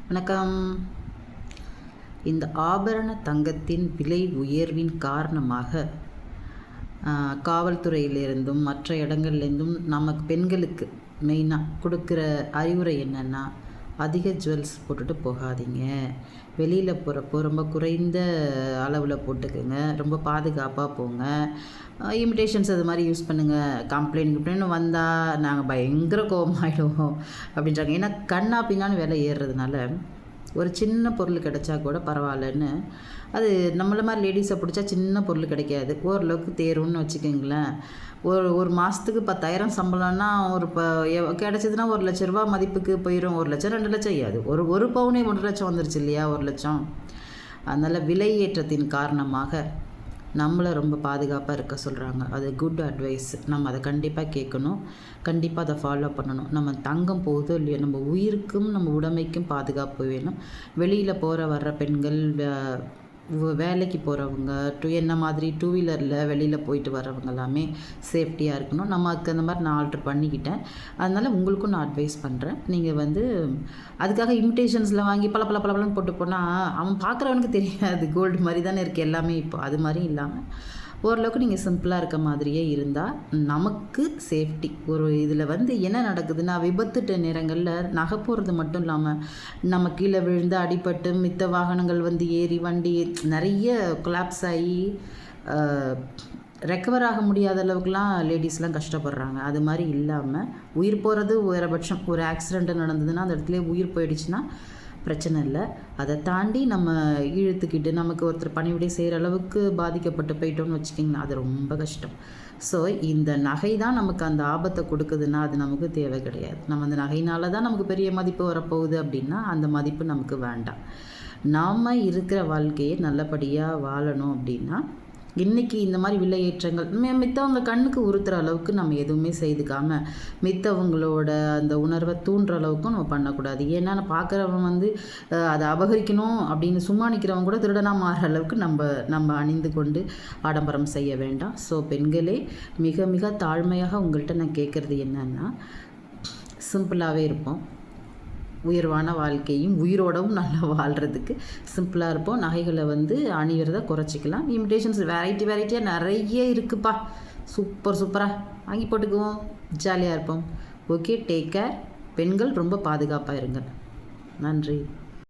வணக்கம். இந்த ஆபரண தங்கத்தின் விலை உயர்வின் காரணமாக காவல்துறையிலிருந்தும் மற்ற இடங்கள்லேருந்தும் நமக்கு பெண்களுக்கு மெயினாக கொடுக்குற அறிவுரை என்னென்னா, அதிக ஜுவல்ஸ் போட்டுட்டு போகாதீங்க. வெளியில் போகிறப்போ ரொம்ப குறைந்த அளவில் போட்டுக்கோங்க. ரொம்ப பாதுகாப்பாக போங்க. இமிடேஷன்ஸ் அது மாதிரி யூஸ் பண்ணுங்கள். கம்ப்ளைண்ட் வந்தால் நாங்கள் பயங்கர கோபமாயிடுவோம் அப்படின்றாங்க. ஏன்னா கண்ணா பின்னான்னு விலை ஏறுறதுனால ஒரு சின்ன பொருள் கிடைச்சா கூட பரவாயில்லன்னு, அது நம்மள மாதிரி லேடிஸை பிடிச்சா சின்ன பொருள் கிடைக்காது, ஓரளவுக்கு தேரும்னு வச்சுக்கோங்களேன். ஒரு மாதத்துக்கு 10,000 சம்பளம்னா ஒரு கிடச்சிதுன்னா 1,00,000 ரூபா மதிப்புக்கு போயிடும். 1,00,000 2,00,000 ஆகுது. ஒரு பவுனே 1,00,000 வந்துருச்சு இல்லையா, 1,00,000. அதனால் விலை ஏற்றத்தின் காரணமாக நம்மளை ரொம்ப பாதுகாப்பாக இருக்க சொல்கிறாங்க. அது குட் அட்வைஸ். நம்ம அதை கண்டிப்பாக கேட்கணும், கண்டிப்பாக அதை ஃபாலோ பண்ணணும். நம்ம தங்கம் போகுதோ இல்லையோ, நம்ம உயிருக்கும் நம்ம உடைமைக்கும் பாதுகாப்பு வேணும். வெளியில் போகிற வர்ற பெண்கள், வேலைக்கு போகிறவங்க, என்ன மாதிரி 2 வீலரில் வெளியில் போயிட்டு வர்றவங்க எல்லாமே சேஃப்டியாக இருக்கணும். நமக்கு அந்த மாதிரி நான் ஆல்ட்ரு பண்ணிக்கிட்டேன். அதனால் உங்களுக்கும் நான் அட்வைஸ் பண்ணுறேன். நீங்கள் அதுக்காக இமிடேஷன்ஸில் வாங்கி பலன்னு போட்டு போனால் அவன் பார்க்குறவனுக்கு தெரியாது, கோல்டு மாதிரி தானே இருக்குது எல்லாமே. இப்போ அது மாதிரி இல்லாமல் ஓரளவுக்கு நீங்கள் சிம்பிளாக இருக்க மாதிரியே இருந்தால் நமக்கு சேஃப்டி. இதில் என்ன நடக்குதுன்னா, விபத்து நேரங்களில் நகை போகிறது மட்டும் இல்லாமல் நம்ம கீழே விழுந்து அடிபட்டு மித்த வாகனங்கள் ஏறி வண்டி நிறைய கொலாப்ஸ் ஆகி ரெக்கவர் ஆக முடியாத அளவுக்குலாம் லேடிஸ்லாம் கஷ்டப்படுறாங்க. அது மாதிரி இல்லாமல் உயிர் போகிறது உயரபட்சம். ஒரு ஆக்சிடெண்ட் நடந்ததுன்னா அந்த இடத்துல உயிர் போயிடுச்சுன்னா பிரச்சனை இல்லை. அதை தாண்டி நம்ம இழுத்துக்கிட்டு நமக்கு ஒருத்தர் பணிவிடை செய்கிற அளவுக்கு பாதிக்கப்பட்டு போயிட்டோம்னு வச்சுக்கிங்களேன், அது ரொம்ப கஷ்டம். ஸோ இந்த நகை தான் நமக்கு அந்த ஆபத்தை கொடுக்குதுன்னா அது நமக்கு தேவை கிடையாது. நம்ம அந்த நகையினால தான் நமக்கு பெரிய மதிப்பு வரப்போகுது அப்படின்னா அந்த மதிப்பு நமக்கு வேண்டாம். நாம் இருக்கிற வாழ்க்கையை நல்லபடியாக வாழணும் அப்படின்னா இன்றைக்கி இந்த மாதிரி விலை ஏற்றங்கள் மித்தவங்க கண்ணுக்கு உறுத்துற அளவுக்கு நம்ம எதுவுமே செய்துக்காமல் மித்தவங்களோட அந்த உணர்வை தூண்டுற அளவுக்கும் நம்ம பண்ணக்கூடாது. ஏன்னா பார்க்குறவன் அதை அபகரிக்கணும் அப்படின்னு சும்மா நிற்கிறவங்க கூட திருடனாக மாறுற அளவுக்கு நம்ம அணிந்து கொண்டு ஆடம்பரம் செய்ய வேண்டாம். ஸோ பெண்களே, மிக மிக தாழ்மையாக உங்கள்கிட்ட நான் கேட்குறது என்னன்னா, சிம்பிளாகவே இருப்போம். உயர்வான வாழ்க்கையும் உயிரோடவும் நல்லா வாழ்கிறதுக்கு சிம்பிளாக இருப்போம். நகைகளை அணிகிறத குறைச்சிக்கலாம். இமிடேஷன்ஸ் வெரைட்டியாக நிறைய இருக்குப்பா. சூப்பராக வாங்கி போட்டுக்குவோம், ஜாலியாக இருப்போம். Okay, take care. பெண்கள் ரொம்ப பாதுகாப்பாக இருங்க. நன்றி.